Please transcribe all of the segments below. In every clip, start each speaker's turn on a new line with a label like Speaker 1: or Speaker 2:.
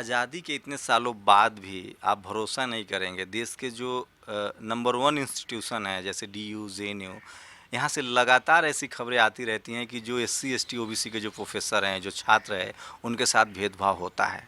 Speaker 1: आज़ादी के इतने सालों बाद भी आप भरोसा नहीं करेंगे, देश के जो नंबर वन इंस्टीट्यूशन है जैसे डीयू, जेएनयू, यहाँ से लगातार ऐसी खबरें आती रहती हैं कि जो एससी, एसटी, ओबीसी के जो प्रोफेसर हैं, जो छात्र हैं, उनके साथ भेदभाव होता है।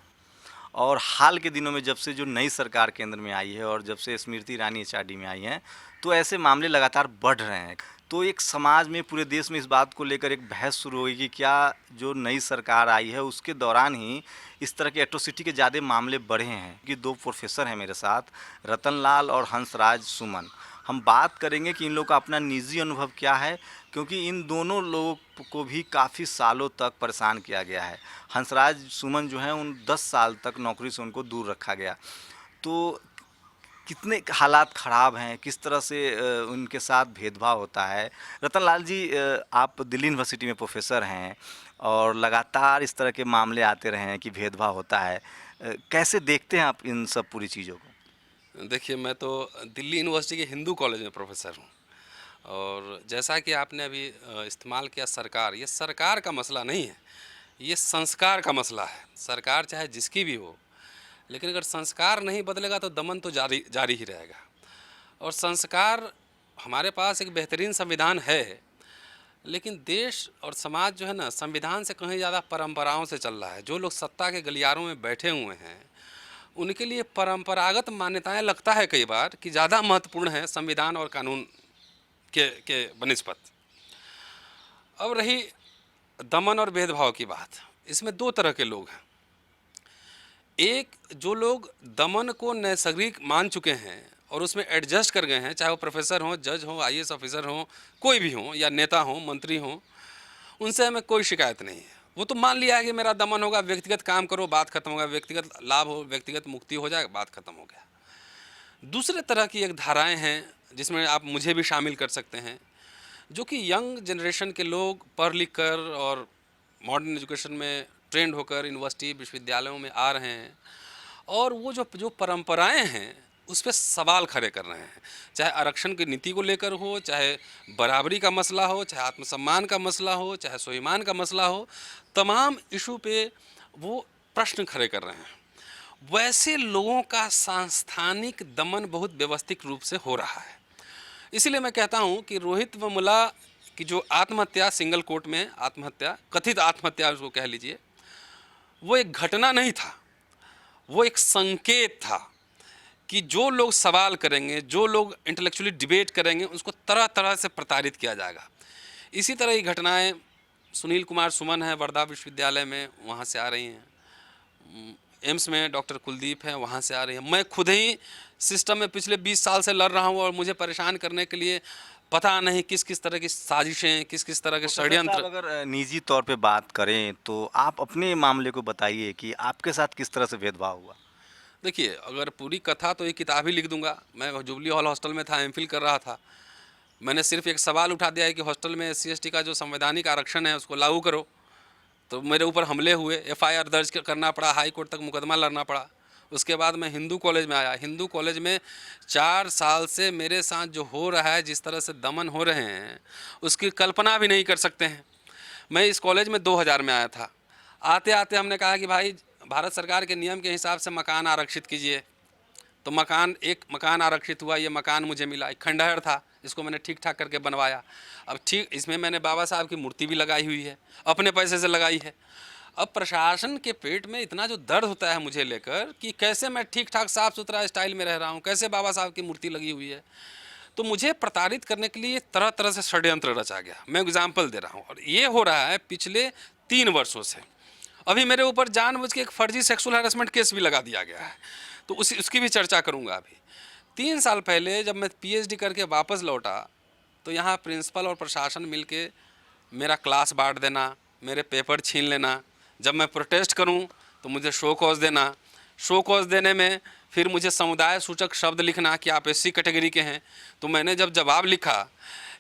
Speaker 1: और हाल के दिनों में जब से जो नई सरकार केंद्र में आई है और जब से स्मृति ईरानी एचआरडी में आई हैं, तो ऐसे मामले लगातार बढ़ रहे हैं। तो एक समाज में, पूरे देश में इस बात को लेकर एक बहस शुरू हुई कि क्या जो नई सरकार आई है उसके दौरान ही इस तरह के एट्रोसिटी के ज़्यादा मामले बढ़े हैं। कि दो प्रोफेसर हैं मेरे साथ, रतन लाल और हंसराज सुमन। हम बात करेंगे कि इन लोगों का अपना निजी अनुभव क्या है, क्योंकि इन दोनों लोगों को भी काफ़ी सालों तक परेशान किया गया है। हंसराज सुमन जो हैं उन 10 साल तक नौकरी से उनको दूर रखा गया। तो कितने हालात ख़राब हैं, किस तरह से उनके साथ भेदभाव होता है। रतन लाल जी, आप दिल्ली यूनिवर्सिटी में प्रोफेसर हैं और लगातार इस तरह के मामले आते रहे हैं कि भेदभाव होता है। कैसे देखते हैं आप इन सब पूरी चीज़ों को?
Speaker 2: देखिए, मैं तो दिल्ली यूनिवर्सिटी के हिंदू कॉलेज में प्रोफेसर हूँ। और जैसा कि आपने अभी इस्तेमाल किया सरकार, ये सरकार का मसला नहीं है, ये संस्कार का मसला है। सरकार चाहे जिसकी भी हो, लेकिन अगर संस्कार नहीं बदलेगा तो दमन तो जारी जारी ही रहेगा। और संस्कार, हमारे पास एक बेहतरीन संविधान है, लेकिन देश और समाज जो है ना, संविधान से कहीं ज़्यादा परंपराओं से चल रहा है। जो लोग सत्ता के गलियारों में बैठे हुए हैं, उनके लिए परंपरागत मान्यताएं लगता है कई बार कि ज़्यादा महत्वपूर्ण है संविधान और कानून के बनिस्बत। अब रही दमन और भेदभाव की बात, इसमें दो तरह के लोग हैं। एक, जो लोग दमन को नैसर्गिक मान चुके हैं और उसमें एडजस्ट कर गए हैं, चाहे वो प्रोफेसर हों, जज हों, आईएएस ऑफिसर हों, कोई भी हों, या नेता हों, मंत्री हों, उनसे हमें कोई शिकायत नहीं है। वो तो मान लिया है कि मेरा दमन होगा, व्यक्तिगत काम करो, बात खत्म होगा, व्यक्तिगत लाभ हो, व्यक्तिगत मुक्ति हो जाए, बात खत्म हो गया। दूसरे तरह की एक धाराएं हैं जिसमें आप मुझे भी शामिल कर सकते हैं, जो कि यंग जनरेशन के लोग पढ़ लिख कर और मॉडर्न एजुकेशन में ट्रेंड होकर यूनिवर्सिटी, विश्वविद्यालयों में आ रहे हैं, और वो जो जो परंपराएं हैं उस पर सवाल खड़े कर रहे हैं। चाहे आरक्षण की नीति को लेकर हो, चाहे बराबरी का मसला हो, चाहे आत्मसम्मान का मसला हो, चाहे स्वाभिमान का मसला हो, तमाम इशू पे वो प्रश्न खड़े कर रहे हैं। वैसे लोगों का सांस्थानिक दमन बहुत व्यवस्थित रूप से हो रहा है। इसीलिए मैं कहता हूं कि रोहित वेमुला की जो आत्महत्या, सिंगल कोर्ट में आत्महत्या, कथित आत्महत्या उसको कह लीजिए, वो एक घटना नहीं था, वो एक संकेत था कि जो लोग सवाल करेंगे, जो लोग इंटेलेक्चुअली डिबेट करेंगे, उसको तरह तरह से प्रताड़ित किया जाएगा। इसी तरह की घटनाएं सुनील कुमार सुमन है, वर्धा विश्वविद्यालय में, वहाँ से आ रही हैं। एम्स में डॉक्टर कुलदीप है, वहाँ से आ रही है। मैं खुद ही सिस्टम में पिछले 20 साल से लड़ रहा हूँ और मुझे परेशान करने के लिए पता नहीं किस किस तरह की साजिशें, किस किस तरह के षड्यंत्र।
Speaker 1: अगर निजी तौर पे बात करें तो आप अपने मामले को बताइए कि आपके साथ किस तरह से भेदभाव हुआ।
Speaker 2: देखिए, अगर पूरी कथा तो एक किताब ही लिख दूंगा। मैं जुबली हॉल हॉस्टल में था, एमफिल कर रहा था। मैंने सिर्फ एक सवाल उठा दिया है कि हॉस्टल में एससी एसटी का जो संवैधानिक आरक्षण है उसको लागू करो, तो मेरे ऊपर हमले हुए, एफआईआर दर्ज करना पड़ा, हाई कोर्ट तक मुकदमा लड़ना पड़ा। उसके बाद मैं हिंदू कॉलेज में आया। हिंदू कॉलेज में 4 साल से मेरे साथ जो हो रहा है, जिस तरह से दमन हो रहे हैं, उसकी कल्पना भी नहीं कर सकते हैं। मैं इस कॉलेज में 2000 में आया था। आते आते हमने कहा कि भाई, भारत सरकार के नियम के हिसाब से मकान आरक्षित कीजिए। तो एक मकान आरक्षित हुआ, ये मकान मुझे मिला। एक खंडहर था, इसको मैंने ठीक ठाक करके बनवाया। अब ठीक इसमें मैंने बाबा साहब की मूर्ति भी लगाई हुई है, अपने पैसे से लगाई है। अब प्रशासन के पेट में इतना जो दर्द होता है मुझे लेकर कि कैसे मैं ठीक ठाक साफ़ सुथरा स्टाइल में रह रहा हूँ, कैसे बाबा साहब की मूर्ति लगी हुई है। तो मुझे प्रताड़ित करने के लिए तरह तरह से षड्यंत्र रचा गया। मैं एग्जाम्पल दे रहा हूँ, और ये हो रहा है पिछले 3 वर्षों से। अभी मेरे ऊपर जानबूझ के एक फर्जी सेक्सुअल हैरेसमेंट केस भी लगा दिया गया है, तो उसकी भी चर्चा करूँगा। अभी 3 साल पहले जब मैं पीएचडी करके वापस लौटा, तो यहाँ प्रिंसिपल और प्रशासन मिलके मेरा क्लास बांट देना, मेरे पेपर छीन लेना। जब मैं प्रोटेस्ट करूं तो मुझे शो कॉज देना। शो कॉज देने में फिर मुझे समुदाय सूचक शब्द लिखना कि आप एससी कैटेगरी के हैं। तो मैंने जब जवाब लिखा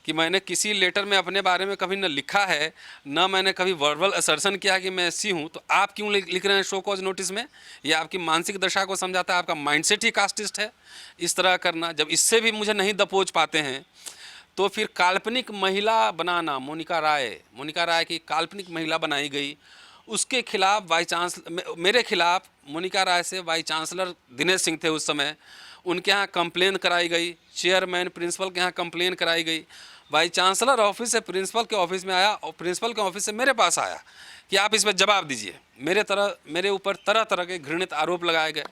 Speaker 2: कि मैंने किसी लेटर में अपने बारे में कभी न लिखा है, न मैंने कभी वर्बल असर्शन किया कि मैं एससी हूँ, तो आप क्यों लिख रहे हैं शो कॉज नोटिस में? ये आपकी मानसिक दशा को समझाता है, आपका माइंडसेट ही कास्टिस्ट है। इस तरह करना, जब इससे भी मुझे नहीं दबोच पाते हैं, तो फिर काल्पनिक महिला बनाना, मोनिका राय की काल्पनिक महिला बनाई गई। उसके खिलाफ मेरे खिलाफ मोनिका राय से वाइस चांसलर दिनेश सिंह थे उस समय, उनके यहाँ कंप्लेन कराई गई, चेयरमैन प्रिंसिपल के यहाँ कंप्लेन कराई गई, वाइस चांसलर ऑफिस से प्रिंसिपल के ऑफिस में आया और प्रिंसिपल के ऑफिस से मेरे पास आया कि आप इस पर जवाब दीजिए। मेरे ऊपर तरह तरह के घृणित आरोप लगाए गए।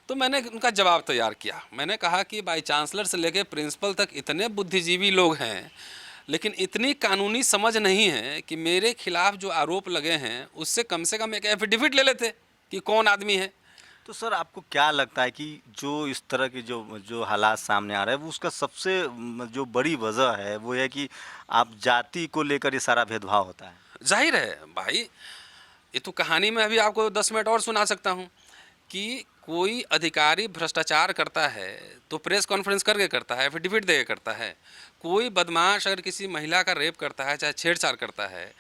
Speaker 2: तो मैंने उनका जवाब तैयार किया। मैंने कहा कि वाइस चांसलर से लेकर प्रिंसिपल तक इतने बुद्धिजीवी लोग हैं, लेकिन इतनी कानूनी समझ नहीं है कि मेरे खिलाफ जो आरोप लगे हैं उससे कम से कम एक एफिडेविट ले लेते कि कौन आदमी है।
Speaker 1: तो सर आपको क्या लगता है कि जो इस तरह की जो जो हालात सामने आ रहे हैं वो उसका सबसे जो बड़ी वजह है वो है कि आप जाति को लेकर ये सारा भेदभाव होता है?
Speaker 2: जाहिर है भाई, ये तो कहानी में अभी आपको 10 मिनट और सुना सकता हूँ कि कोई अधिकारी भ्रष्टाचार करता है तो प्रेस कॉन्फ्रेंस करके करता है, एफिडेविट दे के करता है। कोई बदमाश अगर किसी महिला का रेप करता है, चाहे छेड़छाड़ करता है,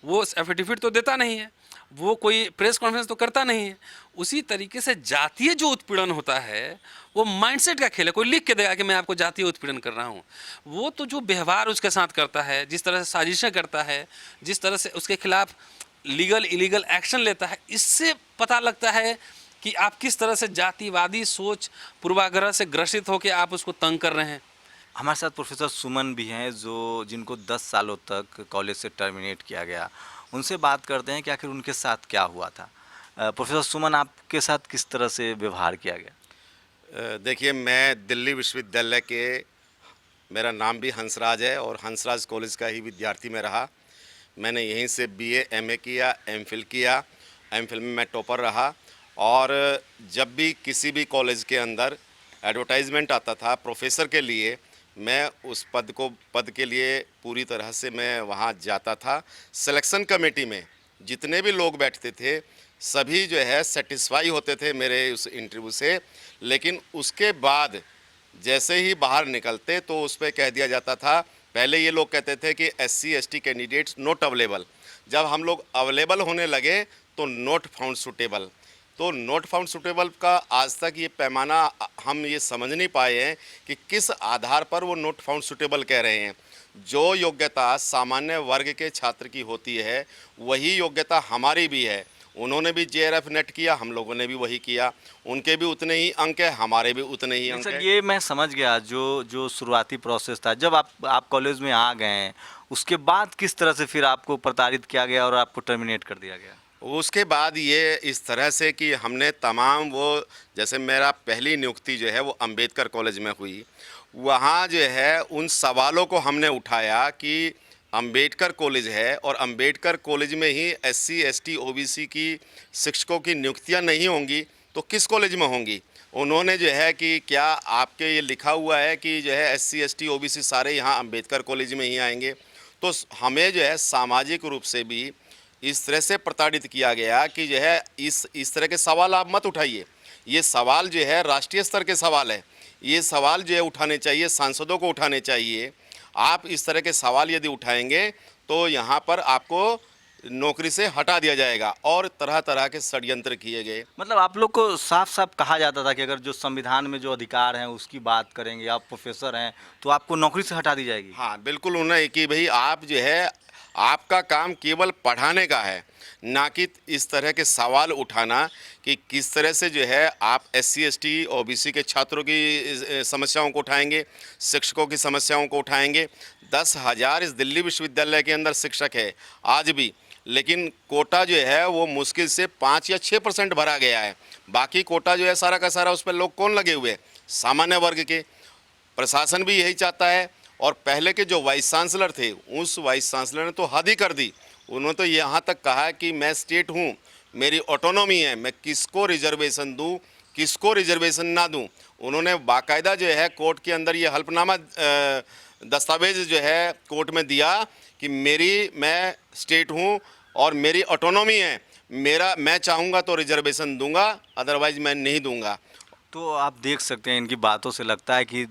Speaker 2: वो एफिडेविट तो देता नहीं है, वो कोई प्रेस कॉन्फ्रेंस तो करता नहीं है। उसी तरीके से जातीय जो उत्पीड़न होता है वो माइंडसेट का खेल है। कोई लिख के देगा कि मैं आपको जातीय उत्पीड़न कर रहा हूँ, वो तो जो व्यवहार उसके साथ करता है, जिस तरह से साजिशें करता है, जिस तरह से उसके खिलाफ लीगल इलीगल एक्शन लेता है, इससे पता लगता है कि आप किस तरह से जातिवादी सोच पूर्वाग्रह से ग्रसित होकर आप उसको तंग कर रहे हैं।
Speaker 1: हमारे साथ प्रोफेसर सुमन भी हैं जो जिनको 10 सालों तक कॉलेज से टर्मिनेट किया गया। उनसे बात करते हैं कि आखिर उनके साथ क्या हुआ था। प्रोफेसर सुमन, आपके साथ किस तरह से व्यवहार किया गया?
Speaker 3: देखिए, मैं दिल्ली विश्वविद्यालय के, मेरा नाम भी हंसराज है और हंसराज कॉलेज का ही विद्यार्थी में रहा। मैंने यहीं से बीए एमए किया, एमफिल किया। एमफिल में मैं टॉपर रहा और जब भी किसी भी कॉलेज के अंदर एडवर्टाइजमेंट आता था प्रोफेसर के लिए, मैं उस पद के लिए पूरी तरह से मैं वहाँ जाता था। सिलेक्शन कमेटी में जितने भी लोग बैठते थे सभी जो है सेटिस्फाई होते थे मेरे उस इंटरव्यू से, लेकिन उसके बाद जैसे ही बाहर निकलते तो उस पर कह दिया जाता था, पहले ये लोग कहते थे कि SC ST candidates not available. जब हम लोग अवेलेबल होने लगे तो नॉट फाउंड सूटेबल। तो नॉट फाउंड सूटेबल का आज तक ये पैमाना हम ये समझ नहीं पाए हैं कि किस आधार पर वो नॉट फाउंड सूटेबल कह रहे हैं। जो योग्यता सामान्य वर्ग के छात्र की होती है वही योग्यता हमारी भी है। उन्होंने भी JRF नेट किया, हम लोगों ने भी वही किया। उनके भी उतने ही अंक है, हमारे भी उतने ही अंक
Speaker 1: सर
Speaker 3: है।
Speaker 1: ये मैं समझ गया जो शुरुआती प्रोसेस था। जब आप कॉलेज में आ गए हैं उसके बाद किस तरह से फिर आपको प्रताड़ित किया गया और आपको टर्मिनेट कर दिया गया?
Speaker 3: उसके बाद ये इस तरह से कि हमने तमाम वो, जैसे मेरा पहली नियुक्ति जो है वो अंबेडकर कॉलेज में हुई, वहाँ जो है उन सवालों को हमने उठाया कि अंबेडकर कॉलेज है और अंबेडकर कॉलेज में ही SC ST OBC की शिक्षकों की नियुक्तियाँ नहीं होंगी तो किस कॉलेज में होंगी। उन्होंने जो है कि क्या आपके ये लिखा हुआ है कि जो है SC ST OBC सारे यहाँ अंबेडकर कॉलेज में ही आएंगे। तो हमें जो है सामाजिक रूप से भी इस तरह से प्रताड़ित किया गया कि जो है इस तरह के सवाल आप मत उठाइए। ये सवाल जो है राष्ट्रीय स्तर के सवाल है, ये सवाल जो है उठाने चाहिए, सांसदों को उठाने चाहिए। आप इस तरह के सवाल यदि उठाएंगे तो यहाँ पर आपको नौकरी से हटा दिया जाएगा और तरह तरह के षड्यंत्र किए गए।
Speaker 1: मतलब आप लोग को साफ साफ कहा जाता था कि अगर जो संविधान में जो अधिकार हैं उसकी बात करेंगे, आप प्रोफेसर हैं तो आपको नौकरी से हटा दी जाएगी?
Speaker 3: हाँ बिल्कुल, उन्हें कि भाई आप जो है आपका काम केवल पढ़ाने का है, ना कि इस तरह के सवाल उठाना कि किस तरह से जो है आप SC ST OBC के छात्रों की समस्याओं को उठाएंगे, शिक्षकों की समस्याओं को उठाएंगे। 10,000 इस दिल्ली विश्वविद्यालय के अंदर शिक्षक है आज भी, लेकिन कोटा जो है वो मुश्किल से 5 या 6% भरा गया है। बाकी कोटा जो है सारा का सारा उस पर लोग कौन लगे हुए हैं? सामान्य वर्ग के। प्रशासन भी यही चाहता है और पहले के जो वाइस चांसलर थे उस वाइस चांसलर ने तो हद ही कर दी। उन्होंने तो यहाँ तक कहा कि मैं स्टेट हूँ, मेरी ऑटोनॉमी है, मैं किसको रिजर्वेशन दूँ, किसको रिजर्वेशन ना दूँ। उन्होंने बाकायदा जो है कोर्ट के अंदर ये हल्फनामा दस्तावेज जो है कोर्ट में दिया कि मैं स्टेट हूँ और मेरी ऑटोनॉमी है, मैं चाहूँगा तो रिजर्वेशन दूंगा, अदरवाइज मैं नहीं दूंगा।
Speaker 1: तो आप देख सकते हैं इनकी बातों से लगता है कि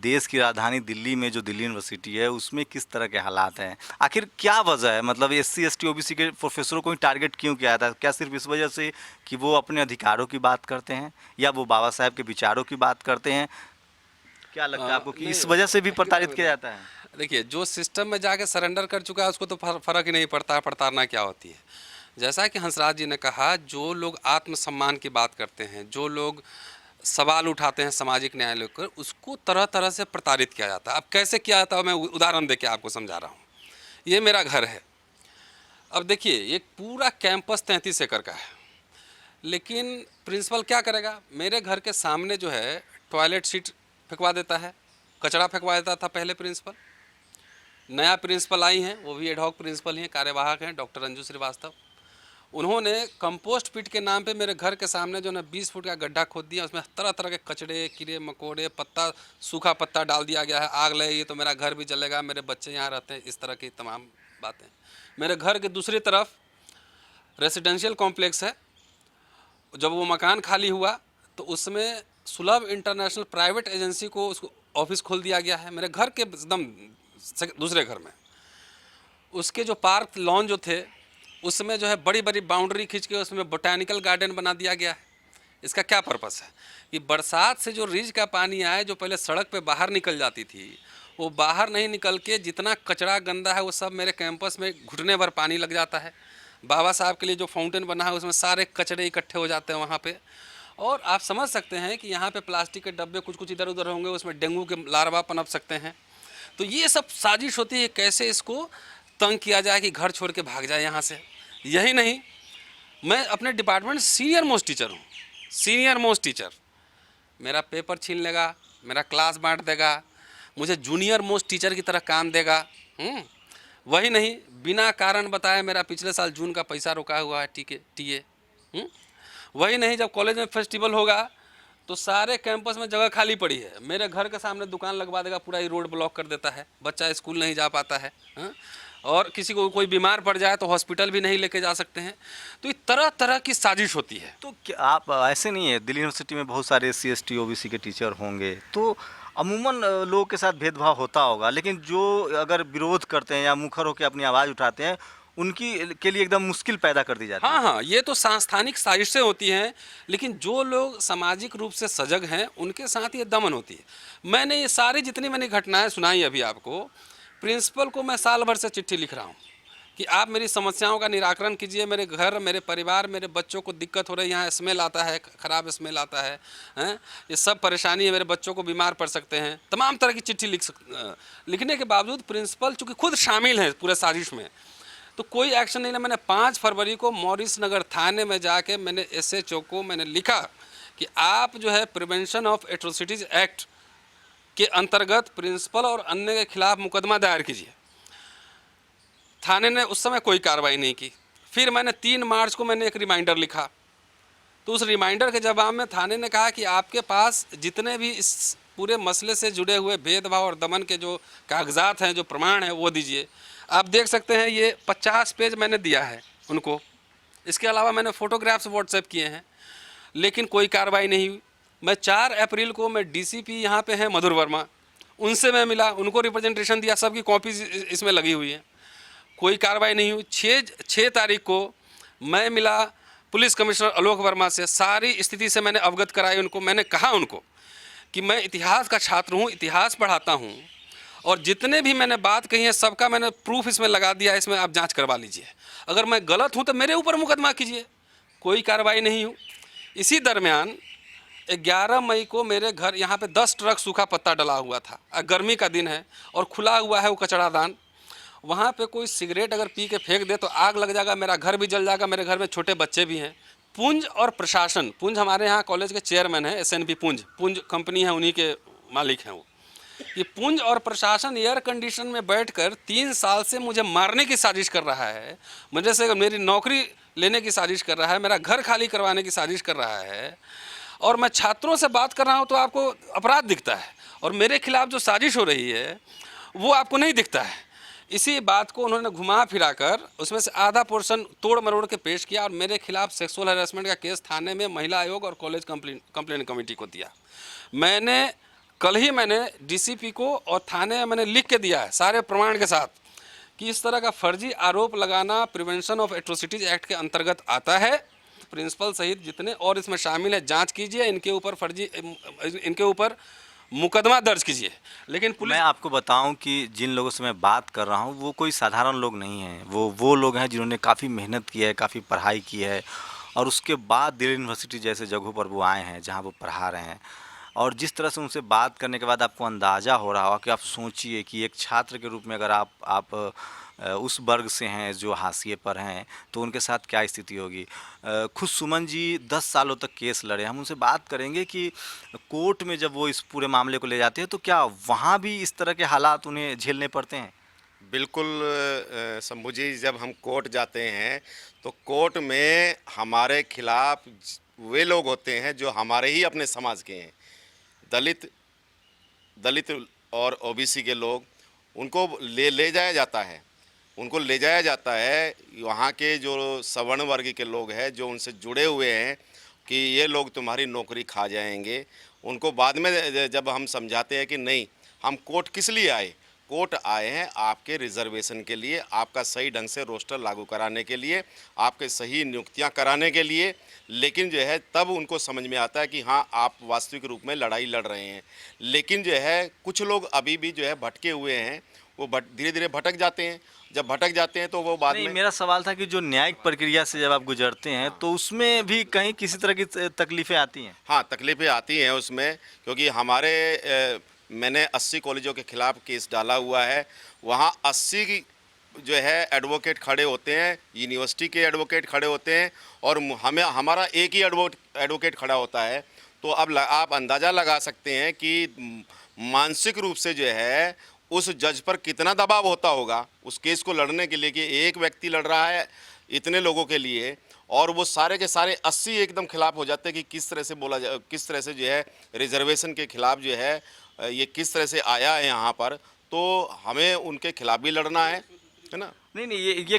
Speaker 1: देश की राजधानी दिल्ली में जो दिल्ली यूनिवर्सिटी है उसमें किस तरह के हालात हैं। आखिर क्या वजह है? मतलब SC ST OBC के प्रोफेसरों को ही टारगेट क्यों किया था? क्या सिर्फ इस वजह से कि वो अपने अधिकारों की बात करते हैं या वो बाबा साहब के विचारों की बात करते हैं? क्या लगता है आपको कि इस वजह से भी प्रताड़ित किया जाता है?
Speaker 2: देखिए, जो सिस्टम में जाके सरेंडर कर चुका है उसको तो फर्क ही नहीं पड़ता है प्रताड़ना क्या होती है। जैसा कि हंसराज जी ने कहा, जो लोग आत्मसम्मान की बात करते हैं, जो लोग सवाल उठाते हैं सामाजिक न्याय लेकर, उसको तरह तरह से प्रताड़ित किया जाता है। अब कैसे किया जाता है, मैं उदाहरण देके आपको समझा रहा हूँ। ये मेरा घर है। अब देखिए, ये पूरा कैंपस 33 एकड़ का है, लेकिन प्रिंसिपल क्या करेगा, मेरे घर के सामने जो है टॉयलेट सीट फेंकवा देता है, कचरा फेंकवा देता था पहले प्रिंसिपल। नया प्रिंसिपल आई हैं, वो भी एडहॉक प्रिंसिपल ही हैं, कार्यवाहक हैं, डॉक्टर अंजू श्रीवास्तव। उन्होंने कंपोस्ट पिट के नाम पे मेरे घर के सामने जो है 20 फुट का गड्ढा खोद दिया, उसमें तरह तरह के कचड़े, कीड़े मकोड़े, पत्ता, सूखा पत्ता डाल दिया गया है। आग लगेगी तो मेरा घर भी जलेगा, मेरे बच्चे यहाँ रहते हैं, इस तरह की तमाम बातें। मेरे घर के दूसरी तरफ रेसिडेंशियल कॉम्प्लेक्स है। जब वो मकान खाली हुआ तो उसमें सुलभ इंटरनेशनल प्राइवेट एजेंसी को उसको ऑफिस खोल दिया गया है, मेरे घर के एकदम दूसरे घर में। उसके जो पार्क लॉन जो थे, उसमें जो है बड़ी बड़ी बाउंड्री खींच के उसमें बोटैनिकल गार्डन बना दिया गया है। इसका क्या पर्पस है कि बरसात से जो रिज का पानी आए, जो पहले सड़क पे बाहर निकल जाती थी, वो बाहर नहीं निकल के जितना कचरा गंदा है वो सब मेरे कैंपस में घुटने भर पानी लग जाता है। बाबा साहब के लिए जो फाउंटेन बना है उसमें सारे कचरे इकट्ठे हो जाते हैं वहाँ पे। और आप समझ सकते हैं कि यहाँ पे प्लास्टिक के डब्बे कुछ कुछ इधर उधर होंगे, उसमें डेंगू के लार्वा पनप सकते हैं। तो ये सब साजिश होती है कैसे इसको तंग किया जाए कि घर छोड़ के भाग जाए यहाँ से। यही नहीं, मैं अपने डिपार्टमेंट सीनियर मोस्ट टीचर हूँ, सीनियर मोस्ट टीचर। मेरा पेपर छीन लेगा, मेरा क्लास बांट देगा, मुझे जूनियर मोस्ट टीचर की तरह काम देगा। वही नहीं, बिना कारण बताए मेरा पिछले साल जून का पैसा रुका हुआ है, टीए। वही नहीं, जब कॉलेज में फेस्टिवल होगा तो सारे कैंपस में जगह खाली पड़ी है, मेरे घर के सामने दुकान लगवा देगा, पूरा ही रोड ब्लॉक कर देता है, बच्चा स्कूल नहीं जा पाता है। और किसी को कोई बीमार पड़ जाए तो हॉस्पिटल भी नहीं लेके जा सकते हैं। तो ये तरह तरह की साजिश होती है।
Speaker 1: तो क्या आप ऐसे नहीं है, दिल्ली यूनिवर्सिटी में बहुत सारे SC ST OBC के टीचर होंगे, तो अमूमन लोगों के साथ भेदभाव होता होगा, लेकिन जो अगर विरोध करते हैं या मुखर होकर अपनी आवाज़ उठाते हैं, उनकी के लिए एकदम मुश्किल पैदा कर दी जाती है।
Speaker 2: हाँ हाँ, ये तो सांस्थानिक साजिशें होती हैं, लेकिन जो लोग सामाजिक रूप से सजग हैं उनके साथ ये दमन होती है। मैंने ये सारी जितनी मैंने घटनाएं सुनाई अभी आपको, प्रिंसिपल को मैं साल भर से चिट्ठी लिख रहा हूँ कि आप मेरी समस्याओं का निराकरण कीजिए। मेरे घर, मेरे परिवार, मेरे बच्चों को दिक्कत हो रही है, यहाँ स्मेल आता है, ख़राब स्मेल आता है, ये सब परेशानी है, मेरे बच्चों को बीमार पड़ सकते हैं। तमाम तरह की चिट्ठी लिखने के बावजूद प्रिंसिपल चूँकि खुद शामिल हैं पूरे साजिश में, तो कोई एक्शन नहीं लिया। मैंने 5 फरवरी को मॉरिस नगर थाने में जाके मैंने SHO को मैंने लिखा कि आप जो है प्रिवेंशन ऑफ एट्रोसिटीज़ एक्ट के अंतर्गत प्रिंसिपल और अन्य के खिलाफ मुकदमा दायर कीजिए। थाने ने उस समय कोई कार्रवाई नहीं की। फिर मैंने 3 मार्च को मैंने एक रिमाइंडर लिखा, तो उस रिमाइंडर के जवाब में थाने ने कहा कि आपके पास जितने भी इस पूरे मसले से जुड़े हुए भेदभाव और दमन के जो कागजात हैं, जो प्रमाण हैं, वो दीजिए। आप देख सकते हैं ये 50 पेज मैंने दिया है उनको। इसके अलावा मैंने फ़ोटोग्राफ्स व्हाट्सएप किए हैं, लेकिन कोई कार्रवाई नहीं हुई। मैं 4 अप्रैल को मैं DCP यहाँ पे हैं मधुर वर्मा, उनसे मैं मिला, उनको रिप्रेजेंटेशन दिया, सबकी कॉपीज इसमें लगी हुई है, कोई कार्रवाई नहीं हुई। 6 तारीख को मैं मिला पुलिस कमिश्नर आलोक वर्मा से, सारी स्थिति से मैंने अवगत कराई उनको। मैंने कहा उनको कि मैं इतिहास का छात्र हूँ, इतिहास पढ़ाता हूँ, और जितने भी मैंने बात कही है सबका मैंने प्रूफ इसमें लगा दिया है, इसमें आप जांच करवा लीजिए। अगर मैं गलत हूँ तो मेरे ऊपर मुकदमा कीजिए। कोई कार्रवाई नहीं हुई। इसी दरमियान 11 मई को मेरे घर यहाँ पे 10 ट्रक सूखा पत्ता डला हुआ था, गर्मी का दिन है और खुला हुआ है वो कचरादान। वहाँ पे कोई सिगरेट अगर पी के फेंक दे तो आग लग जाएगा, मेरा घर भी जल जाएगा, मेरे घर में छोटे बच्चे भी हैं। पुंज और प्रशासन, पुंज हमारे यहाँ कॉलेज के चेयरमैन हैं, SNP पुंज कंपनी है, उन्हीं के मालिक हैं वो। ये पुंज और प्रशासन एयर कंडीशन में बैठकर 3 साल से मुझे मारने की साजिश कर रहा है, मुझे से मेरी नौकरी लेने की साजिश कर रहा है, मेरा घर खाली करवाने की साजिश कर रहा है। और मैं छात्रों से बात कर रहा हूँ तो आपको अपराध दिखता है, और मेरे खिलाफ जो साजिश हो रही है वो आपको नहीं दिखता है। इसी बात को उन्होंने घुमा फिरा कर उसमें से आधा पोर्शन तोड़ मरोड़ के पेश किया, और मेरे खिलाफ सेक्सुअल हैरेसमेंट का केस थाने में महिला आयोग और कॉलेज कंप्लेन कमेटी को दिया। कल ही मैंने DCP को और थाने में मैंने लिख के दिया है सारे प्रमाण के साथ कि इस तरह का फर्जी आरोप लगाना प्रिवेंशन ऑफ एट्रोसिटीज एक्ट के अंतर्गत आता है। प्रिंसिपल सहित जितने और इसमें शामिल है, जांच कीजिए, इनके ऊपर मुकदमा दर्ज कीजिए। लेकिन पुलिस
Speaker 1: मैं आपको बताऊं कि जिन लोगों से मैं बात कर रहा हूं वो कोई साधारण लोग नहीं हैं, वो लोग हैं जिन्होंने काफ़ी मेहनत की है, काफ़ी पढ़ाई की है और उसके बाद दिल्ली यूनिवर्सिटी जैसे जगहों पर वो आए हैं जहां वो पढ़ा रहे हैं। और जिस तरह से उनसे बात करने के बाद आपको अंदाज़ा हो रहा होगा कि आप सोचिए कि एक छात्र के रूप में अगर आप उस वर्ग से हैं जो हाशिए पर हैं तो उनके साथ क्या स्थिति होगी। खुद सुमन जी 10 सालों तक केस लड़े। हम उनसे बात करेंगे कि कोर्ट में जब वो इस पूरे मामले को ले जाते हैं तो क्या वहाँ भी इस तरह के हालात उन्हें झेलने पड़ते हैं?
Speaker 3: बिल्कुल शंभू जी, जब हम कोर्ट जाते हैं तो कोर्ट में हमारे खिलाफ वे लोग होते हैं जो हमारे ही अपने समाज के हैं। दलित दलित और ओबीसी के लोग, उनको ले जाया जाता है। उनको ले जाया जाता है। वहाँ के जो सवर्ण वर्ग के लोग हैं जो उनसे जुड़े हुए हैं कि ये लोग तुम्हारी नौकरी खा जाएंगे, उनको बाद में जब हम समझाते हैं कि नहीं, हम कोर्ट किस लिए आए, कोर्ट आए हैं आपके रिजर्वेशन के लिए, आपका सही ढंग से रोस्टर लागू कराने के लिए, आपके सही नियुक्तियां कराने के लिए। लेकिन जो है तब उनको समझ में आता है कि हाँ, आप वास्तविक रूप में लड़ाई लड़ रहे हैं। लेकिन जो है कुछ लोग अभी भी जो है भटके हुए हैं, वो धीरे धीरे भटक जाते हैं। जब भटक जाते हैं तो वो बाद
Speaker 1: नहीं,
Speaker 3: में।
Speaker 1: मेरा सवाल था कि जो न्यायिक प्रक्रिया से जब आप गुजरते हैं तो उसमें भी कहीं किसी तरह की तकलीफें आती हैं?
Speaker 3: हाँ, तकलीफ़ें आती हैं उसमें, क्योंकि मैंने 80 कॉलेजों के खिलाफ केस डाला हुआ है। वहाँ 80 की जो है एडवोकेट खड़े होते हैं, यूनिवर्सिटी के एडवोकेट खड़े होते हैं और हमारा एक ही एडवोकेट खड़ा होता है। तो अब आप अंदाज़ा लगा सकते हैं कि मानसिक रूप से जो है उस जज पर कितना दबाव होता होगा उस केस को लड़ने के लिए, कि एक व्यक्ति लड़ रहा है इतने लोगों के लिए और वो सारे के सारे 80 एकदम खिलाफ हो जाते हैं कि किस तरह से किस तरह से जो है रिजर्वेशन के खिलाफ जो है ये किस तरह से आया है यहाँ पर। तो हमें उनके खिलाफ भी लड़ना है ना।
Speaker 1: नहीं नहीं, ये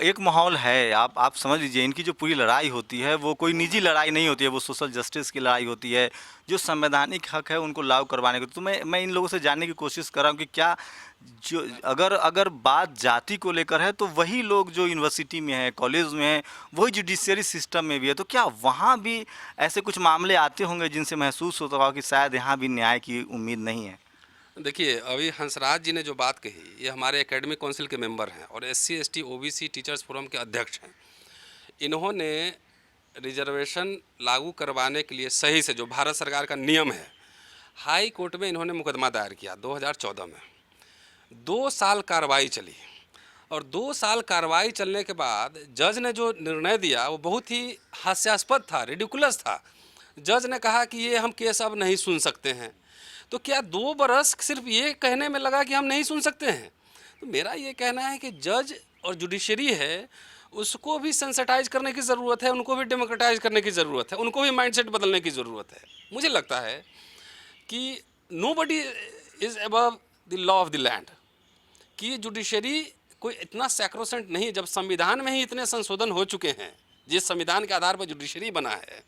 Speaker 1: एक माहौल है। आप समझ लीजिए, इनकी जो पूरी लड़ाई होती है वो कोई निजी लड़ाई नहीं होती है, वो सोशल जस्टिस की लड़ाई होती है, जो संवैधानिक हक है उनको लागू करवाने की। तो मैं इन लोगों से जानने की कोशिश कर रहा हूँ कि क्या जो अगर बात जाति को लेकर है तो वही लोग जो यूनिवर्सिटी में है, कॉलेज में है, वही जुडिशियरी सिस्टम में भी है, तो क्या वहाँ भी ऐसे कुछ मामले आते होंगे जिनसे महसूस होता होगा कि शायद यहाँ भी न्याय की उम्मीद नहीं है?
Speaker 2: देखिए, अभी हंसराज जी ने जो बात कही, ये हमारे एकेडमिक काउंसिल के मेंबर हैं और SC ST OBC teachers forum के अध्यक्ष हैं। इन्होंने रिजर्वेशन लागू करवाने के लिए सही से जो भारत सरकार का नियम है, हाई कोर्ट में इन्होंने मुकदमा दायर किया 2014 में। 2 साल कार्रवाई चली और 2 साल कार्रवाई चलने के बाद जज ने जो निर्णय दिया वो बहुत ही हास्यास्पद था, रिडिकुलस था। जज ने कहा कि ये हम केस अब नहीं सुन सकते हैं। तो क्या 2 बरस सिर्फ ये कहने में लगा कि हम नहीं सुन सकते हैं? तो मेरा ये कहना है कि जज और जुडिशरी है, उसको भी सेंसिटाइज करने की ज़रूरत है, उनको भी डेमोक्रेटाइज करने की ज़रूरत है, उनको भी माइंडसेट बदलने की ज़रूरत है। मुझे लगता है कि nobody is above the law of the land, कि जुडिशरी कोई इतना सैक्रोसेंट नहीं है। जब संविधान में ही इतने संशोधन हो चुके हैं, जिस संविधान के आधार पर जुडिशरी बना है,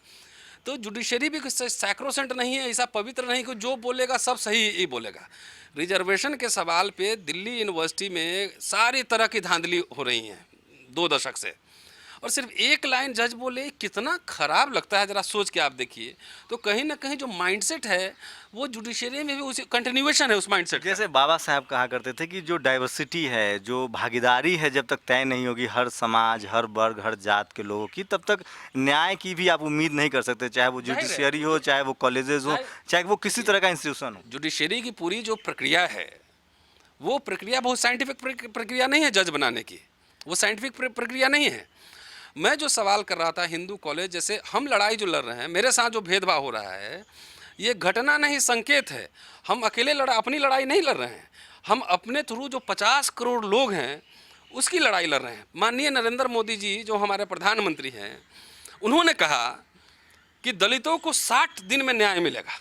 Speaker 2: तो जुडिशरी भी सैक्रोसेंट नहीं है, ऐसा पवित्र नहीं कि जो बोलेगा सब सही ही बोलेगा। रिजर्वेशन के सवाल पे दिल्ली यूनिवर्सिटी में सारी तरह की धांधली हो रही हैं 2 दशक से, और सिर्फ एक लाइन जज बोले, कितना ख़राब लगता है। ज़रा सोच के आप देखिए। तो कहीं ना कहीं जो माइंडसेट है वो जुडिशरी में भी उसी कंटिन्यूएशन है उस माइंडसेट।
Speaker 1: जैसे बाबा साहब कहा करते थे कि जो डाइवर्सिटी है, जो भागीदारी है, जब तक तय नहीं होगी हर समाज, हर वर्ग, हर जात के लोगों की, तब तक न्याय की भी आप उम्मीद नहीं कर सकते, चाहे वो जुडिशियरी हो, चाहे वो कॉलेजेस हो, चाहे वो किसी तरह का इंस्टीट्यूशन हो।
Speaker 2: जुडिशरी की पूरी जो प्रक्रिया है, वो प्रक्रिया बहुत साइंटिफिक प्रक्रिया नहीं है जज बनाने की, वो साइंटिफिक प्रक्रिया नहीं है। मैं जो सवाल कर रहा था, हिंदू कॉलेज जैसे हम लड़ाई जो लड़ रहे हैं, मेरे साथ जो भेदभाव हो रहा है, ये घटना नहीं, संकेत है। हम अकेले अपनी लड़ाई नहीं लड़ रहे हैं, हम अपने थ्रू जो 50 करोड़ लोग हैं उसकी लड़ाई लड़ रहे हैं। माननीय नरेंद्र मोदी जी जो हमारे प्रधानमंत्री हैं, उन्होंने कहा कि दलितों को 60 दिन में न्याय मिलेगा।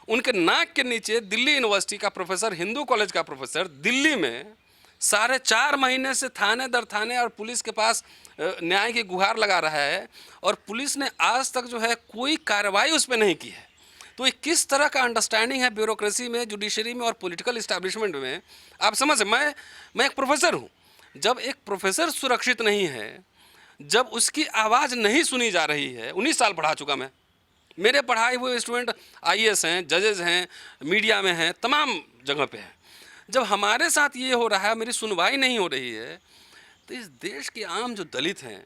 Speaker 2: उनके नाक के नीचे दिल्ली यूनिवर्सिटी का प्रोफेसर, हिंदू कॉलेज का प्रोफेसर, दिल्ली में 4.5 महीने से थाने दर थाने और पुलिस के पास न्याय की गुहार लगा रहा है, और पुलिस ने आज तक जो है कोई कार्रवाई उस पर नहीं की है। तो ये किस तरह का अंडरस्टैंडिंग है ब्यूरोक्रेसी में, जुडिशरी में और पॉलिटिकल इस्टेब्लिशमेंट में? आप समझ, मैं एक प्रोफेसर हूँ। जब एक प्रोफेसर सुरक्षित नहीं है, जब उसकी आवाज़ नहीं सुनी जा रही है, 19 साल पढ़ा चुका मेरे पढ़ाए हुए स्टूडेंट आईएएस हैं, जजेस हैं, मीडिया में हैं, तमाम जगह पे हैं। जब हमारे साथ ये हो रहा है, मेरी सुनवाई नहीं हो रही है, तो इस देश के आम जो दलित हैं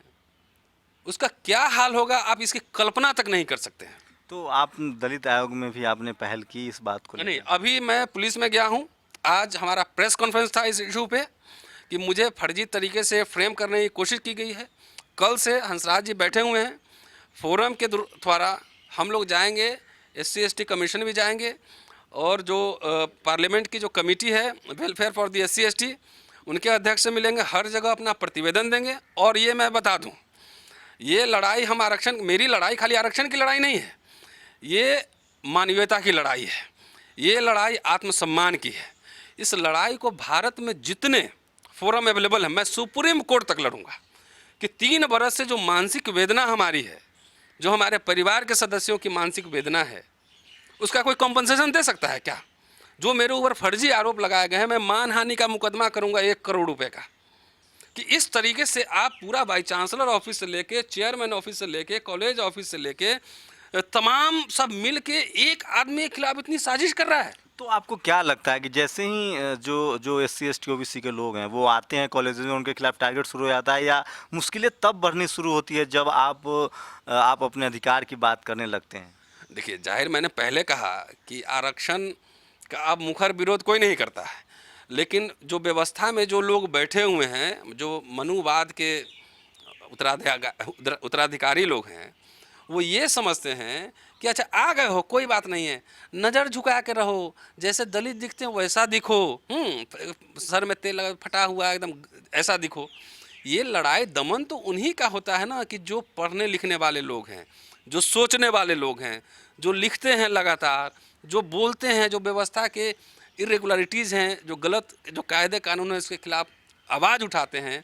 Speaker 2: उसका क्या हाल होगा, आप इसकी कल्पना तक नहीं कर सकते हैं।
Speaker 1: तो आप दलित आयोग में भी आपने पहल की इस बात को
Speaker 2: नहीं,
Speaker 1: लेकर?
Speaker 2: अभी मैं पुलिस में गया हूँ। आज हमारा प्रेस कॉन्फ्रेंस था इस इशू पे कि मुझे फर्जी तरीके से फ्रेम करने की कोशिश की गई है। कल से हंसराज जी बैठे हुए हैं, फोरम के द्वारा हम लोग जाएंगे, SC/ST कमीशन भी जाएंगे, और जो पार्लियामेंट की जो कमेटी है वेलफेयर फॉर द SC/ST, उनके अध्यक्ष से मिलेंगे, हर जगह अपना प्रतिवेदन देंगे। और ये मैं बता दूं, ये लड़ाई हम आरक्षण, मेरी लड़ाई खाली आरक्षण की लड़ाई नहीं है, ये मानवीयता की लड़ाई है, ये लड़ाई आत्मसम्मान की है। इस लड़ाई को भारत में जितने फोरम अवेलेबल हैं, मैं सुप्रीम कोर्ट तक लड़ूंगा कि 3 बरस से जो मानसिक वेदना हमारी है, जो हमारे परिवार के सदस्यों की मानसिक वेदना है, उसका कोई कॉम्पनसेशन दे सकता है क्या? जो मेरे ऊपर फर्जी आरोप लगाए गए हैं, मैं मानहानि का मुकदमा करूंगा 1 करोड़ रुपए का, कि इस तरीके से आप पूरा वाइस चांसलर ऑफिस से लेके, चेयरमैन ऑफिस से लेके, कॉलेज ऑफिस से लेके, तमाम सब मिल के एक आदमी के खिलाफ इतनी साजिश कर रहा है।
Speaker 1: तो आपको क्या लगता है कि जैसे ही जो SC/ST OBC के लोग हैं वो आते हैं कॉलेज में, उनके खिलाफ टारगेट शुरू हो जाता है, या मुश्किलें तब बढ़नी शुरू होती है जब आप अपने अधिकार की बात करने लगते हैं?
Speaker 2: देखिए, जाहिर मैंने पहले कहा कि आरक्षण का अब मुखर विरोध कोई नहीं करता है, लेकिन जो व्यवस्था में जो लोग बैठे हुए हैं, जो मनुवाद के उत्तराधिकारी लोग हैं, वो ये समझते हैं कि अच्छा आ गए हो, कोई बात नहीं है, नज़र झुका के रहो, जैसे दलित दिखते हैं वैसा दिखो, सर में तेल लगा फटा हुआ एकदम ऐसा दिखो। ये लड़ाई दमन तो उन्हीं का होता है ना, कि जो पढ़ने लिखने वाले लोग हैं, जो सोचने वाले लोग हैं, जो लिखते हैं लगातार, जो बोलते हैं, जो व्यवस्था के इरेगुलरिटीज़ हैं, जो गलत जो कायदे कानून है इसके खिलाफ आवाज़ उठाते हैं,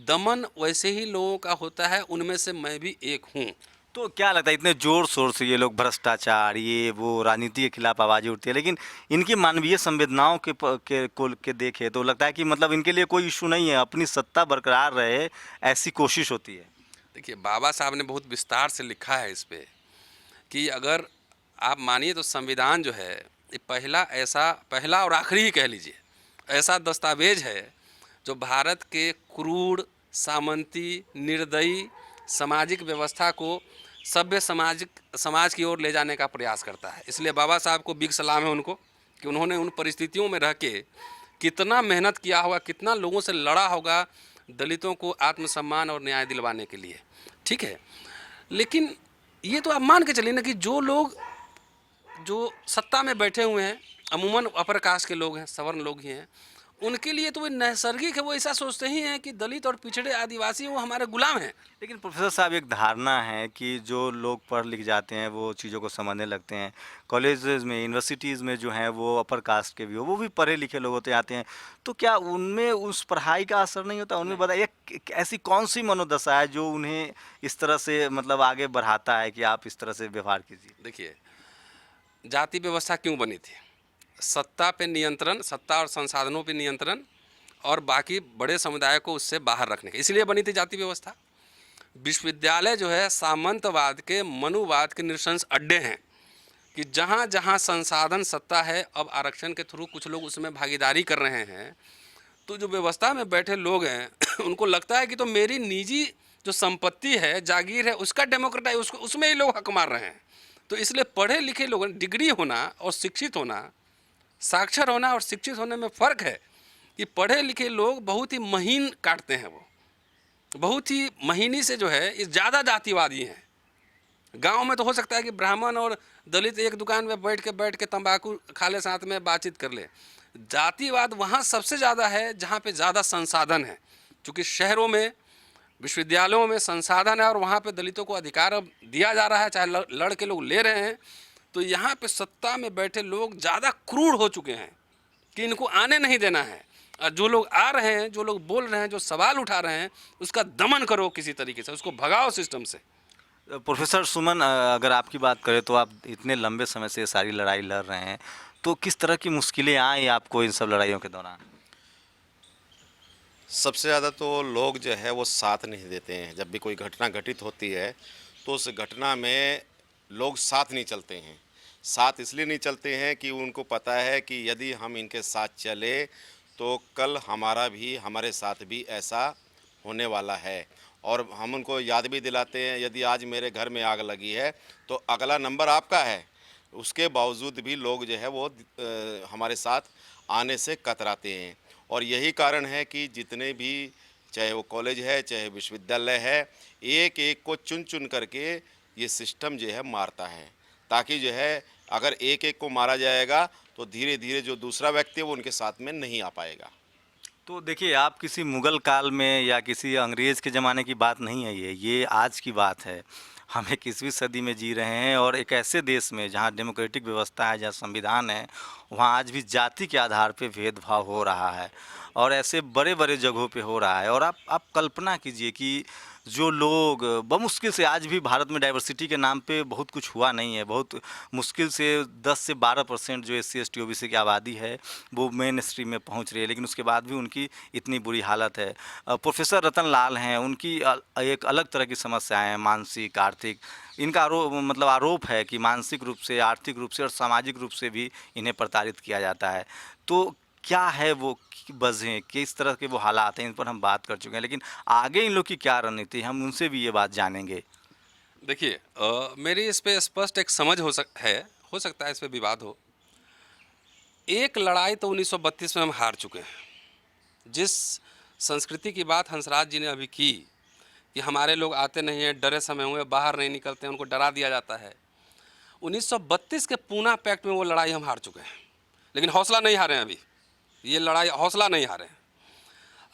Speaker 2: दमन वैसे ही लोगों का होता है, उनमें से मैं भी एक हूँ।
Speaker 1: तो क्या लगता है इतने जोर शोर से ये लोग भ्रष्टाचार, ये वो राजनीति के खिलाफ आवाज़ें उठती है, लेकिन इनकी मानवीय संवेदनाओं के देखे तो लगता है कि मतलब इनके लिए कोई इशू नहीं है, अपनी सत्ता बरकरार रहे ऐसी कोशिश होती है?
Speaker 2: देखिए, बाबा साहब ने बहुत विस्तार से लिखा है इस पे कि अगर आप मानिए तो संविधान जो है ये पहला और आखिरी ही कह लीजिए ऐसा दस्तावेज है जो भारत के क्रूर, सामंती, निर्दयी सामाजिक व्यवस्था को सभ्य समाज की ओर ले जाने का प्रयास करता है। इसलिए बाबा साहब को बिग सलाम है उनको, कि उन्होंने उन परिस्थितियों में रह के कितना मेहनत किया होगा, कितना लोगों से लड़ा होगा दलितों को आत्मसम्मान और न्याय दिलवाने के लिए। ठीक है, लेकिन ये तो आप मान के चलिए ना कि जो लोग जो सत्ता में बैठे हुए हैं अमूमन अपर कास्ट के लोग हैं, सवर्ण लोग ही हैं, उनके लिए तो वो नैसर्गिक है, वो ऐसा सोचते ही हैं कि दलित और पिछड़े आदिवासी वो हमारे गुलाम हैं।
Speaker 1: लेकिन प्रोफेसर साहब, एक धारणा है कि जो लोग पढ़ लिख जाते हैं वो चीज़ों को समझने लगते हैं, कॉलेजेस में, यूनिवर्सिटीज़ में जो हैं वो अपर कास्ट के भी हो, वो भी पढ़े लिखे लोग होते आते हैं, तो क्या उनमें उस पढ़ाई का असर नहीं होता? उनमें बताइए ऐसी कौन सी मनोदशा है जो उन्हें इस तरह से मतलब आगे बढ़ाता है कि आप इस तरह से व्यवहार कीजिए?
Speaker 2: देखिए, जाति व्यवस्था क्यों बनी थी? सत्ता पे नियंत्रण, सत्ता और संसाधनों पे नियंत्रण, और बाकी बड़े समुदाय को उससे बाहर रखने के, इसलिए बनी थी जाति व्यवस्था। विश्वविद्यालय जो है सामंतवाद के, मनुवाद के नृशंस अड्डे हैं कि जहाँ जहाँ संसाधन, सत्ता है, अब आरक्षण के थ्रू कुछ लोग उसमें भागीदारी कर रहे हैं, तो जो व्यवस्था में बैठे लोग हैं उनको लगता है कि तो मेरी निजी जो संपत्ति है, जागीर है, उसका डेमोक्रेटाइज, उसको उसमें ही लोग हक मार रहे हैं। तो इसलिए पढ़े लिखे लोग, डिग्री होना और शिक्षित होना, साक्षर होना और शिक्षित होने में फ़र्क है कि पढ़े लिखे लोग बहुत ही महीन काटते हैं, वो बहुत ही महीनी से जो है ये ज़्यादा जातिवादी हैं। गांव में तो हो सकता है कि ब्राह्मण और दलित एक दुकान में बैठ के तंबाकू खा ले, साथ में बातचीत कर ले। जातिवाद वहाँ सबसे ज़्यादा है जहाँ पे ज़्यादा संसाधन है, क्योंकि शहरों में, विश्वविद्यालयों में संसाधन है और वहाँ पे दलितों को अधिकार अब दिया जा रहा है, चाहे लड़के लोग ले रहे हैं। तो यहाँ पे सत्ता में बैठे लोग ज़्यादा क्रूर हो चुके हैं कि इनको आने नहीं देना है, और जो लोग आ रहे हैं, जो लोग बोल रहे हैं, जो सवाल उठा रहे हैं, उसका दमन करो किसी तरीके से, उसको भगाओ सिस्टम से।
Speaker 1: प्रोफेसर सुमन, अगर आपकी बात करें तो आप इतने लंबे समय से ये सारी लड़ाई लड़ रहे हैं, तो किस तरह की मुश्किलें आई आपको इन सब लड़ाइयों के दौरान?
Speaker 3: सबसे ज़्यादा तो लोग जो है वो साथ नहीं देते हैं। जब भी कोई घटना घटित होती है तो उस घटना में लोग साथ नहीं चलते हैं। साथ इसलिए नहीं चलते हैं कि उनको पता है कि यदि हम इनके साथ चले तो कल हमारे साथ भी ऐसा होने वाला है। और हम उनको याद भी दिलाते हैं, यदि आज मेरे घर में आग लगी है तो अगला नंबर आपका है। उसके बावजूद भी लोग जो है वो हमारे साथ आने से कतराते हैं। और यही कारण है कि जितने भी, चाहे वो कॉलेज है चाहे विश्वविद्यालय है, एक एक को चुन चुन करके ये सिस्टम जो है मारता है, ताकि जो है अगर एक एक को मारा जाएगा तो धीरे धीरे जो दूसरा व्यक्ति है वो उनके साथ में नहीं आ पाएगा।
Speaker 1: तो देखिए, आप किसी मुग़ल काल में या किसी अंग्रेज़ के ज़माने की बात नहीं है, ये आज की बात है। हम 21वीं सदी में जी रहे हैं और एक ऐसे देश में जहाँ डेमोक्रेटिक व्यवस्था है, जहाँ संविधान है, वहाँ आज भी जाति के आधार पे भेदभाव हो रहा है और ऐसे बड़े-बड़े जगहों पे हो रहा है। और आप कल्पना कीजिए कि जो लोग बमुश्किल से, आज भी भारत में डाइवर्सिटी के नाम पे बहुत कुछ हुआ नहीं है। बहुत मुश्किल से 10 से 12% जो एससी एसटी ओबीसी की आबादी है वो मेन स्ट्रीम में पहुंच रही है, लेकिन उसके बाद भी उनकी इतनी बुरी हालत है। प्रोफेसर रतन लाल हैं, उनकी एक अलग तरह की समस्याएं हैं, मानसिक, आर्थिक। इनका आरोप है कि मानसिक रूप से, आर्थिक रूप से और सामाजिक रूप से भी इन्हें प्रताड़ित किया जाता है। तो क्या है वो वजह, किस तरह के वो हालात हैं, इन पर हम बात कर चुके हैं, लेकिन आगे इन लोग की क्या रणनीति है, हम उनसे भी ये बात जानेंगे।
Speaker 2: देखिए, मेरी इस पे स्पष्ट एक समझ हो सकता है इस पे विवाद हो। एक लड़ाई तो 1932 में हम हार चुके हैं। जिस संस्कृति की बात हंसराज जी ने अभी की कि हमारे लोग आते नहीं हैं, डरे समय हुए, बाहर नहीं निकलते हैं, उनको डरा दिया जाता है। 1932 के पूना पैक्ट में वो लड़ाई हम हार चुके हैं, लेकिन हौसला नहीं हारे हैं। अभी ये लड़ाई हौसला नहीं हारे हैं।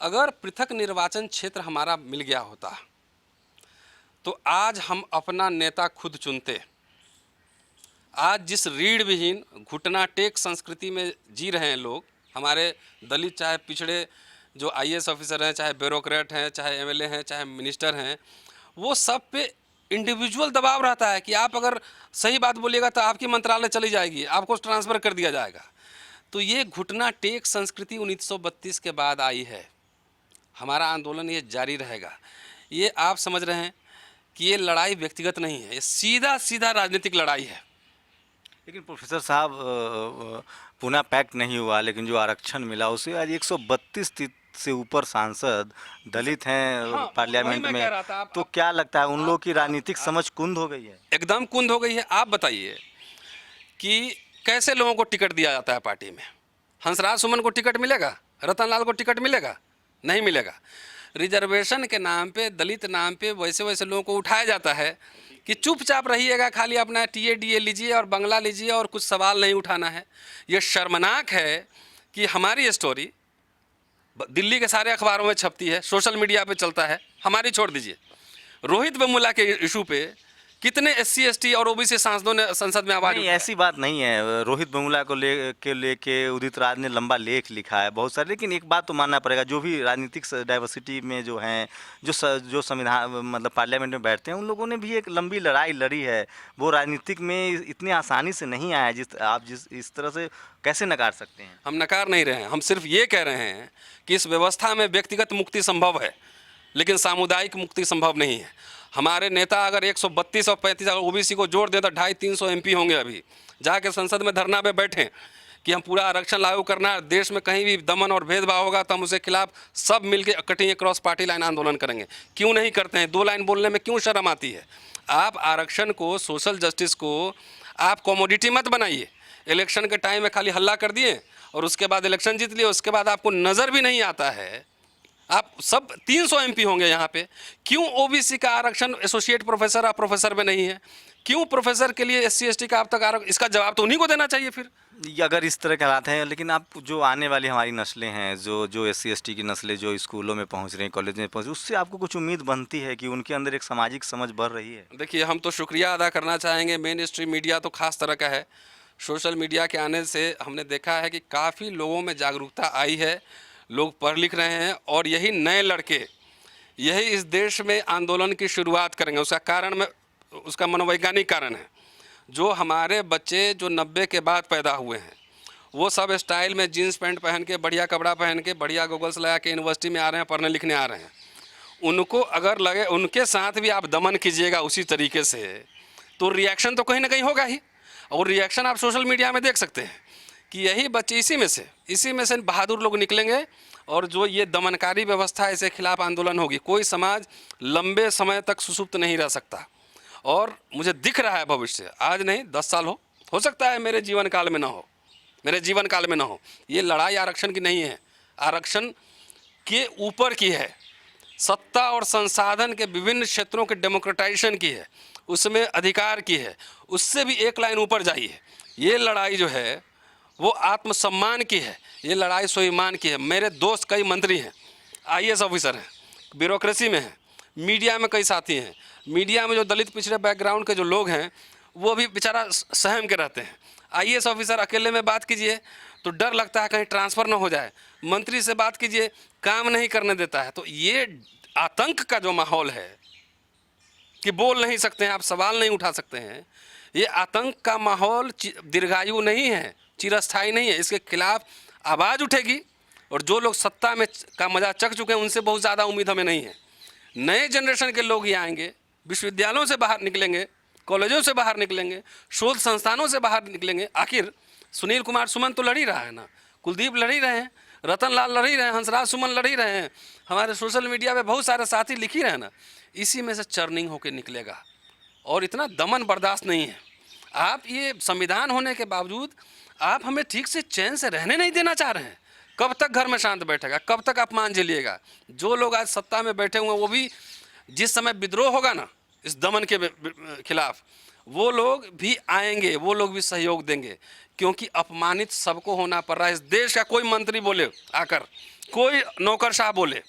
Speaker 2: अगर पृथक निर्वाचन क्षेत्र हमारा मिल गया होता तो आज हम अपना नेता खुद चुनते। आज जिस रीढ़ विहीन, घुटना टेक संस्कृति में जी रहे हैं लोग, हमारे दलित, चाहे पिछड़े जो आईएएस ऑफिसर हैं, चाहे ब्यूरोक्रेट हैं, चाहे एमएलए हैं, चाहे मिनिस्टर हैं, वो सब पे इंडिविजुअल दबाव रहता है कि आप अगर सही बात बोलिएगा तो आपकी मंत्रालय चली जाएगी, आपको ट्रांसफ़र कर दिया जाएगा। तो ये घुटना टेक संस्कृति 1932 के बाद आई है। हमारा आंदोलन ये जारी रहेगा। ये आप समझ रहे हैं कि ये लड़ाई व्यक्तिगत नहीं है, ये सीधा सीधा राजनीतिक लड़ाई है।
Speaker 1: लेकिन प्रोफेसर साहब, पूना पैक्ट नहीं हुआ, लेकिन जो आरक्षण मिला उसे आज 132 से ऊपर सांसद दलित हैं
Speaker 2: हाँ,
Speaker 1: पार्लियामेंट में। तो क्या लगता है, उन लोगों की राजनीतिक समझ कुंद हो गई है?
Speaker 2: एकदम कुंद हो गई है। आप बताइए कि कैसे लोगों को टिकट दिया जाता है पार्टी में। हंसराज सुमन को टिकट मिलेगा? रतन लाल को टिकट मिलेगा? नहीं मिलेगा। रिजर्वेशन के नाम पे, दलित नाम पे वैसे वैसे लोगों को उठाया जाता है कि चुपचाप रहिएगा, खाली अपना टीए डीए लीजिए और बंगला लीजिए और कुछ सवाल नहीं उठाना है। ये शर्मनाक है कि हमारी स्टोरी दिल्ली के सारे अखबारों में छपती है, सोशल मीडिया पे चलता है। हमारी छोड़ दीजिए, रोहित वेमुला के इशू पे कितने एससी एसटी और ओबीसी सांसदों ने संसद में आवाज
Speaker 1: नहीं, ऐसी बात नहीं है। रोहित वेमुला को लेके उदित राज ने लंबा लेख लिखा है बहुत सारे। लेकिन एक बात तो मानना पड़ेगा, जो भी राजनीतिक डाइवर्सिटी में जो हैं, जो संविधान पार्लियामेंट में बैठते हैं, उन लोगों ने भी एक लंबी लड़ाई लड़ी है। वो राजनीतिक में इतनी आसानी से नहीं आया जिस इस तरह से कैसे नकार सकते हैं?
Speaker 2: हम नकार नहीं रहे हैं, हम सिर्फ ये कह रहे हैं कि इस व्यवस्था में व्यक्तिगत मुक्ति संभव है, लेकिन सामुदायिक मुक्ति संभव नहीं है। हमारे नेता अगर 132 और 35 अगर ओबीसी को जोड़ दें तो 250-300 एमपी होंगे। अभी जाके संसद में धरना पे बैठें कि हम पूरा आरक्षण लागू करना है, देश में कहीं भी दमन और भेदभाव होगा तो हम उसके खिलाफ सब मिलके कटिंग क्रॉस पार्टी लाइन आंदोलन करेंगे। क्यों नहीं करते हैं? 2 लाइन बोलने में क्यों शर्म आती है? आप आरक्षण को, सोशल जस्टिस को आप कॉमोडिटी मत बनाइए। इलेक्शन के टाइम में खाली हल्ला कर दिए और उसके बाद इलेक्शन जीत लिए, उसके बाद आपको नज़र भी नहीं आता है। आप सब 300 एमपी होंगे यहाँ पे, क्यों ओबीसी का आरक्षण एसोसिएट प्रोफेसर और प्रोफेसर में नहीं है? क्यों प्रोफेसर के लिए एससी एसटी का अब तक आरक्षण? इसका जवाब तो उन्हीं को देना चाहिए फिर।
Speaker 1: अगर इस तरह के हालात हैं, लेकिन आप जो आने वाली हमारी नस्लें हैं, जो एससी एसटी की नस्लें जो स्कूलों में पहुंच रही हैं, कॉलेज में पहुंच रही, उससे आपको कुछ उम्मीद बनती है कि उनके अंदर एक सामाजिक समझ बढ़ रही है?
Speaker 2: देखिए, हम तो शुक्रिया अदा करना चाहेंगे, मेन स्ट्रीम मीडिया तो खास तरह का है। सोशल मीडिया के आने से हमने देखा है कि काफ़ी लोगों में जागरूकता आई है, लोग पढ़ लिख रहे हैं और यही नए लड़के यही इस देश में आंदोलन की शुरुआत करेंगे। उसका कारण में, उसका मनोवैज्ञानिक कारण है। जो हमारे बच्चे जो 90 के बाद पैदा हुए हैं, वो सब स्टाइल में जीन्स पैंट पहन के, बढ़िया कपड़ा पहन के, बढ़िया गॉगल्स लगा के यूनिवर्सिटी में आ रहे हैं, पढ़ने लिखने आ रहे हैं। उनको अगर लगे, उनके साथ भी आप दमन कीजिएगा उसी तरीके से, तो रिएक्शन तो कहीं ना कहीं होगा ही। और रिएक्शन आप सोशल मीडिया में देख सकते हैं कि यही बच्चे इसी में से बहादुर लोग निकलेंगे, और जो ये दमनकारी व्यवस्था है इसके खिलाफ आंदोलन होगी। कोई समाज लंबे समय तक सुसुप्त नहीं रह सकता, और मुझे दिख रहा है भविष्य, आज नहीं 10 साल हो सकता है मेरे जीवन काल में ना हो, ये लड़ाई आरक्षण की नहीं है, आरक्षण के ऊपर की है, सत्ता और संसाधन के विभिन्न क्षेत्रों के डेमोक्रेटाइजेशन की है, उसमें अधिकार की है, उससे भी एक लाइन ऊपर जाइए। ये लड़ाई जो है वो आत्मसम्मान की है, ये लड़ाई स्वाभिमान की है। मेरे दोस्त कई मंत्री हैं, IAS ऑफिसर हैं, ब्यूरोक्रेसी में हैं, मीडिया में कई साथी हैं। मीडिया में जो दलित पिछड़े बैकग्राउंड के जो लोग हैं वो भी बेचारा सहम के रहते हैं। IAS ऑफिसर अकेले में बात कीजिए तो डर लगता है कहीं ट्रांसफ़र ना हो जाए, मंत्री से बात कीजिए काम नहीं करने देता है। तो ये आतंक का जो माहौल है कि बोल नहीं सकते हैं आप, सवाल नहीं उठा सकते हैं, ये आतंक का माहौल दीर्घायु नहीं है, चिरस्थायी नहीं है। इसके खिलाफ आवाज़ उठेगी, और जो लोग सत्ता में का मजा चख चुके हैं उनसे बहुत ज़्यादा उम्मीद हमें नहीं है। नए जनरेशन के लोग ही आएंगे, विश्वविद्यालयों से बाहर निकलेंगे, कॉलेजों से बाहर निकलेंगे, शोध संस्थानों से बाहर निकलेंगे। आखिर सुनील कुमार सुमन तो लड़ ही रहा है ना, कुलदीप लड़ ही रहे हैं, रतन लाल लड़ ही रहे हैं, हंसराज सुमन लड़ ही रहे हैं, हमारे सोशल मीडिया पे बहुत सारे साथी लिख ही रहे हैं ना। इसी में से चर्निंग होकर निकलेगा, और इतना दमन बर्दाश्त नहीं है। आप ये संविधान होने के बावजूद आप हमें ठीक से चैन से रहने नहीं देना चाह रहे हैं। कब तक घर में शांत बैठेगा, कब तक अपमान झेलिएगा? जो लोग आज सत्ता में बैठे हुए हैं वो भी जिस समय विद्रोह होगा ना इस दमन के खिलाफ, वो लोग भी आएंगे, वो लोग भी सहयोग देंगे, क्योंकि अपमानित सबको होना पड़ रहा है। इस देश का कोई मंत्री बोले आकर, कोई नौकरशाह बोले,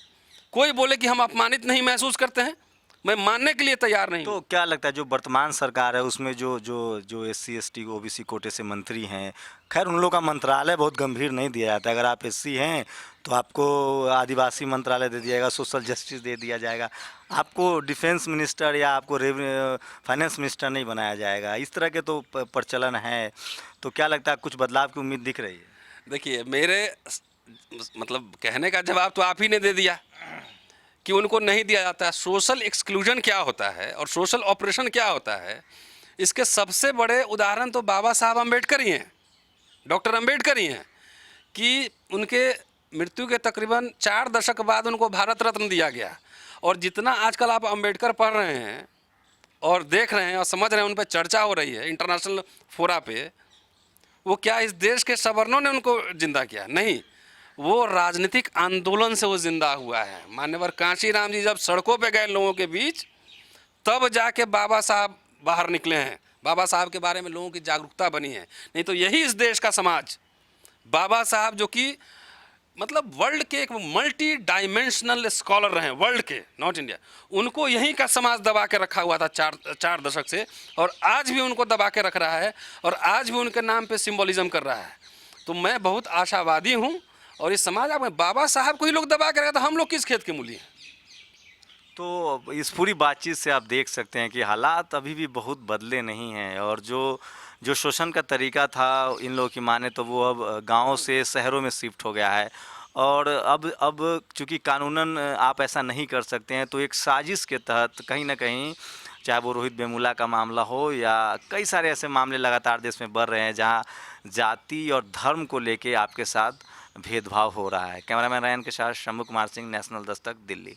Speaker 2: कोई बोले कि हम अपमानित नहीं महसूस करते हैं, मैं मानने के लिए तैयार नहीं।
Speaker 1: तो क्या लगता है जो वर्तमान सरकार है उसमें जो जो जो SC ST OBC कोटे से मंत्री हैं, खैर उन लोगों का मंत्रालय बहुत गंभीर नहीं दिया जाता है। अगर आप SC हैं तो आपको आदिवासी मंत्रालय दे दिया जाएगा, सोशल जस्टिस दे दिया जाएगा, आपको डिफेंस मिनिस्टर या आपको फाइनेंस मिनिस्टर नहीं बनाया जाएगा। इस तरह के तो प्रचलन है। तो क्या लगता है कुछ बदलाव की उम्मीद दिख रही है?
Speaker 2: देखिए, मेरे मतलब कहने का जवाब तो आप ही ने दे दिया कि उनको नहीं दिया जाता है। सोशल एक्सक्लूजन क्या होता है और सोशल ऑपरेशन क्या होता है, इसके सबसे बड़े उदाहरण तो बाबा साहब अम्बेडकर ही हैं, डॉक्टर अम्बेडकर ही हैं, कि उनके मृत्यु के तकरीबन 4 दशक बाद उनको भारत रत्न दिया गया। और जितना आजकल आप अम्बेडकर पढ़ रहे हैं और देख रहे हैं और समझ रहे हैं, उन पर चर्चा हो रही है इंटरनेशनल फोरा पे, वो क्या इस देश के सवर्णों ने उनको जिंदा किया? नहीं, वो राजनीतिक आंदोलन से वो जिंदा हुआ है। मान्यवर कांशीराम जी जब सड़कों पे गए लोगों के बीच, तब जाके बाबा साहब बाहर निकले हैं, बाबा साहब के बारे में लोगों की जागरूकता बनी है। नहीं तो यही इस देश का समाज, बाबा साहब जो कि मतलब वर्ल्ड के एक मल्टी डायमेंशनल स्कॉलर रहे हैं, वर्ल्ड के, नॉट इंडिया, उनको यहीं का समाज दबा के रखा हुआ था 4 दशक से, और आज भी उनको दबा के रख रहा है, और आज भी उनके नाम पे सिंबोलिज्म कर रहा है। तो मैं बहुत आशावादी हूँ, और इस समाज में बाबा साहब को ही लोग दबा के रखा, तो हम लोग किस खेत के मूली हैं?
Speaker 1: तो इस पूरी बातचीत से आप देख सकते हैं कि हालात अभी भी बहुत बदले नहीं हैं, और जो जो शोषण का तरीका था इन लोगों की माने तो वो अब गाँव से शहरों में शिफ्ट हो गया है। और अब चूँकि कानूनन आप ऐसा नहीं कर सकते हैं, तो एक साजिश के तहत कहीं ना कहीं, चाहे वो रोहित वेमुला का मामला हो या कई सारे ऐसे मामले लगातार देश में बढ़ रहे हैं जहाँ जाति और धर्म को लेके आपके साथ भेदभाव हो रहा है। कैमरामैन रायन के साथ शंभू कुमार सिंह, नेशनल दस्तक, दिल्ली।